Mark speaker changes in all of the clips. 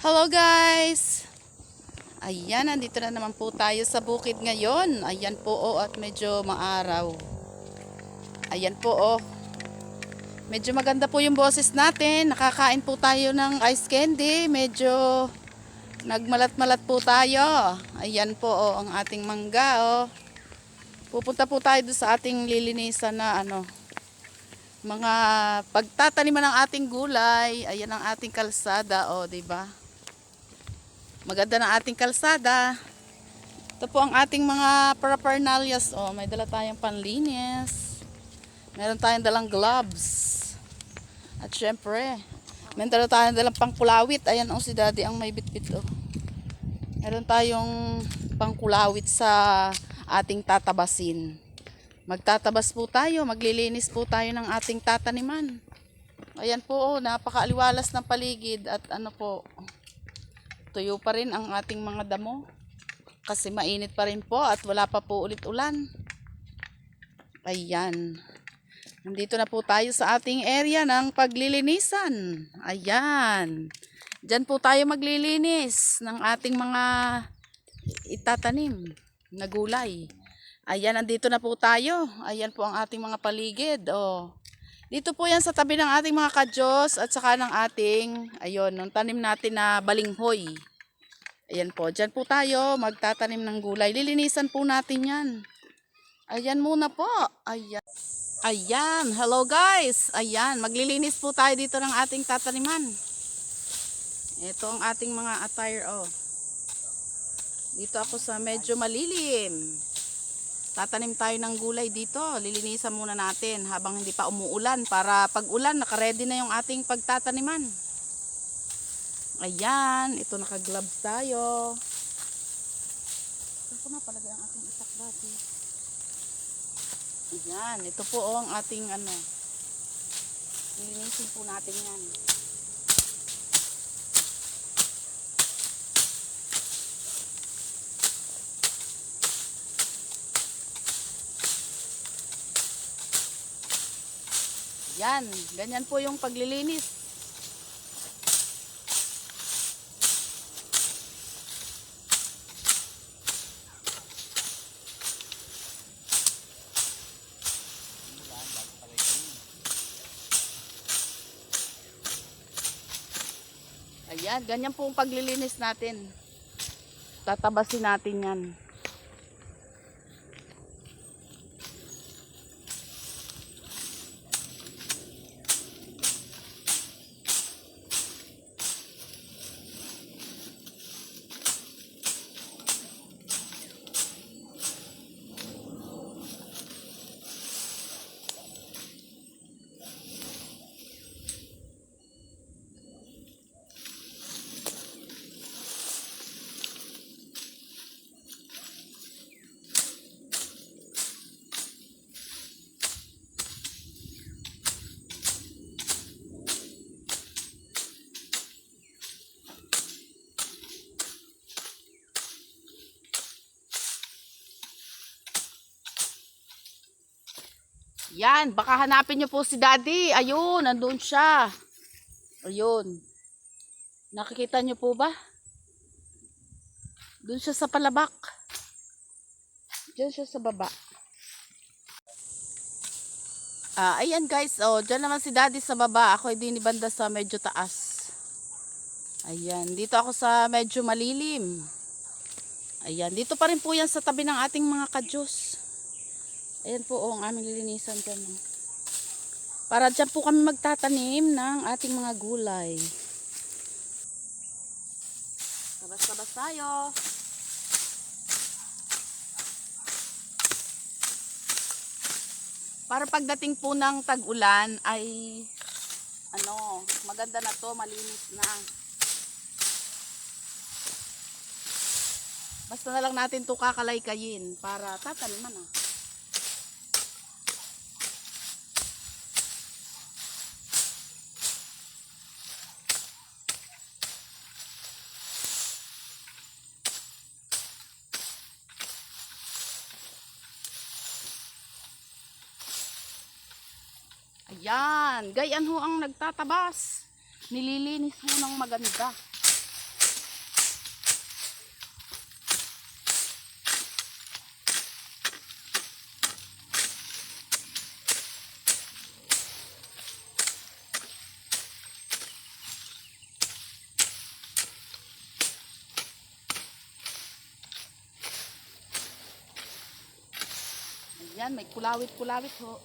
Speaker 1: Hello guys! Ayan, nandito na naman po tayo sa bukid ngayon. Ayan po at medyo maaraw. Ayan po medyo maganda po yung boses natin. Nakakain po tayo ng ice candy. Medyo nagmalat-malat po tayo. Ayan po ang ating mangga Pupunta po tayo doon sa ating lilinisan na mga pagtataniman ng ating gulay. Ayan ang ating kalsada di ba? Maganda na ating kalsada. Ito po ang ating mga paraphernalias. May dala tayong panlinis. Meron tayong dalang gloves. At syempre, meron tayong dalang pangkulawit. Ayan si Daddy ang may bitbit Meron tayong pangkulawit sa ating tatabasin. Magtatabas po tayo, maglilinis po tayo ng ating tataniman. Ayan po napakaaliwalas ng paligid at tuyo pa rin ang ating mga damo. Kasi mainit pa rin po at wala pa po ulit ulan. Ayan. Nandito na po tayo sa ating area ng paglilinisan. Ayan. Diyan po tayo maglilinis ng ating mga itatanim na gulay. Ayan, nandito na po tayo. Ayan po ang ating mga paligid. Dito po yan sa tabi ng ating mga kadyos at saka ng ating, nung tanim natin na balinghoy. Ayan po, dyan po tayo magtatanim ng gulay. Lilinisan po natin yan. Ayan muna po. Ayan. Ayan, hello guys. Ayan, maglilinis po tayo dito ng ating tataniman. Ito ang ating mga attire Dito ako sa medyo malilim. Tatanim tayo ng gulay dito. Lilinisan muna natin habang hindi pa umuulan para pag ulan naka-ready na yung ating pagtataniman. Ayan, ito naka-gloves tayo. Ito na palagay ang ating itak dati. Ayan, ito po ang ating lilinisin po natin yan. Yan, ganyan po yung paglilinis. Ayan, ganyan po yung paglilinis natin. Tatabasin natin yan. Yan, baka hanapin nyo po si Daddy. Ayun, nandun siya. Ayun. Nakikita nyo po ba? Doon siya sa palabak. Diyan siya sa baba. Ayan guys, dyan naman si Daddy sa baba. Ako hindi ni banda sa medyo taas. Ayan, dito ako sa medyo malilim. Ayan, dito pa rin po yan sa tabi ng ating mga kadyos. Ayan po ang aming lilinisan dyan. Para dyan po kami magtatanim ng ating mga gulay. Tabas-tabas tayo. Para pagdating po ng tag-ulan ay maganda na to, malinis na. Basta na lang natin to kakalay-kayin para tataniman Ayan, gayan ho ang nagtatabas. Nililinis ho ng maganda. Yan, may kulawit-kulawit ho.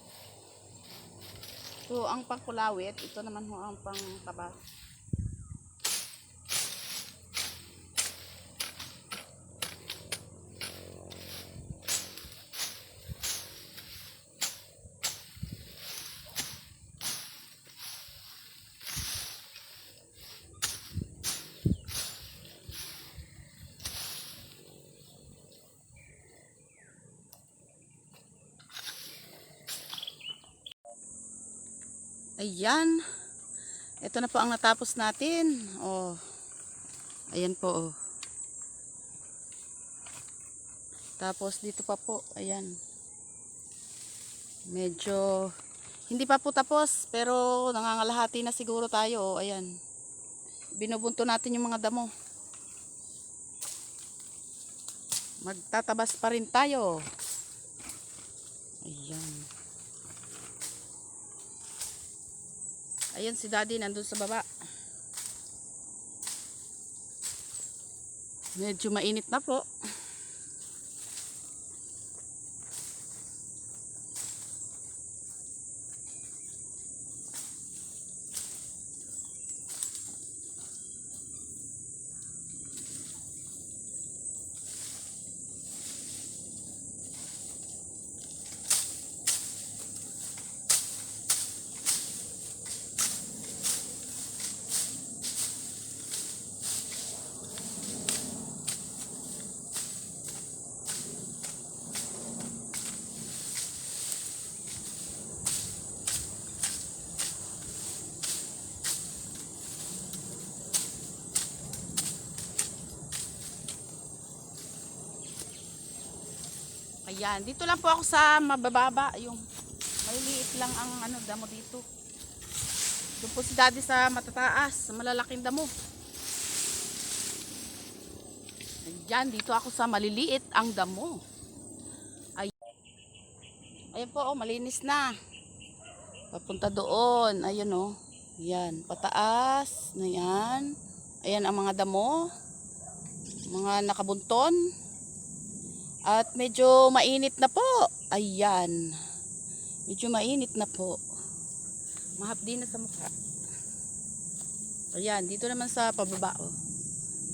Speaker 1: Ito ang pangkulawit. Ito naman ho ang pangtaba. Ayan. Ito na po ang natapos natin. Oh. Ayan po. Oh. Tapos dito pa po. Ayan. Medyo hindi pa po tapos pero nangangalahati na siguro tayo. Oh. Ayan. Binubunto natin yung mga damo. Magtatabas pa rin tayo. Ayan. Ayun si Daddy nandun sa baba. Medyo mainit na po. Ayan, dito lang po ako sa mabababa, yung maliliit lang ang ano damo dito. Doon po si Daddy sa matataas, sa malalaking damo. Ayan, dito ako sa maliliit ang damo. Ayan po, oh, malinis na. Papunta doon, ayun oh. Ayan, pataas, na yan. Ayan ang mga damo, mga nakabunton. At medyo mainit na po. Ayan. Medyo mainit na po. Mahapdi na sa mukha. Ayan, dito naman sa pababa oh.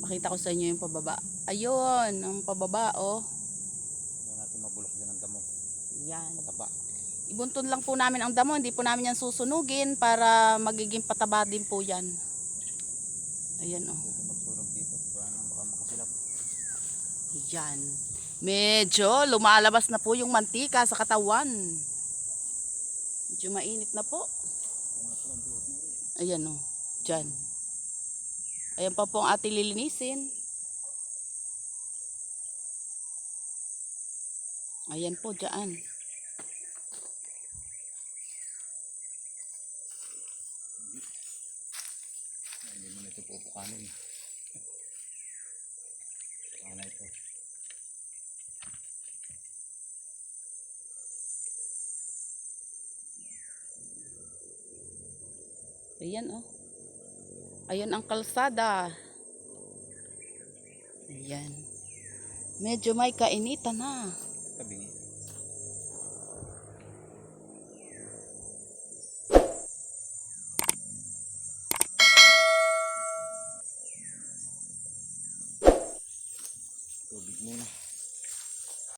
Speaker 1: Makita ko sa inyo yung pababa. Ayun, ang pababa oh.
Speaker 2: Hindi natin mabulok din ang damo.
Speaker 1: Ayan.
Speaker 2: Pataba.
Speaker 1: Ibuntun lang po namin ang damo. Hindi po namin yan susunugin para magiging pataba din po yan. Ayan oh.
Speaker 2: Pwede magsunog dito. Baka makasilap.
Speaker 1: Ayan. Medyo lumalabas na po yung mantika sa katawan. Medyo mainit na po. Ayan o. Dyan. Ayan pa po ang ating lilinisin. Ayan po dyan.
Speaker 2: Hindi mo na ito pupukanin. Ano ito?
Speaker 1: Ayan oh. Ayan ang kalsada. Ayan. Medyo may kainitan na.
Speaker 2: Tabingi. Tubig muna.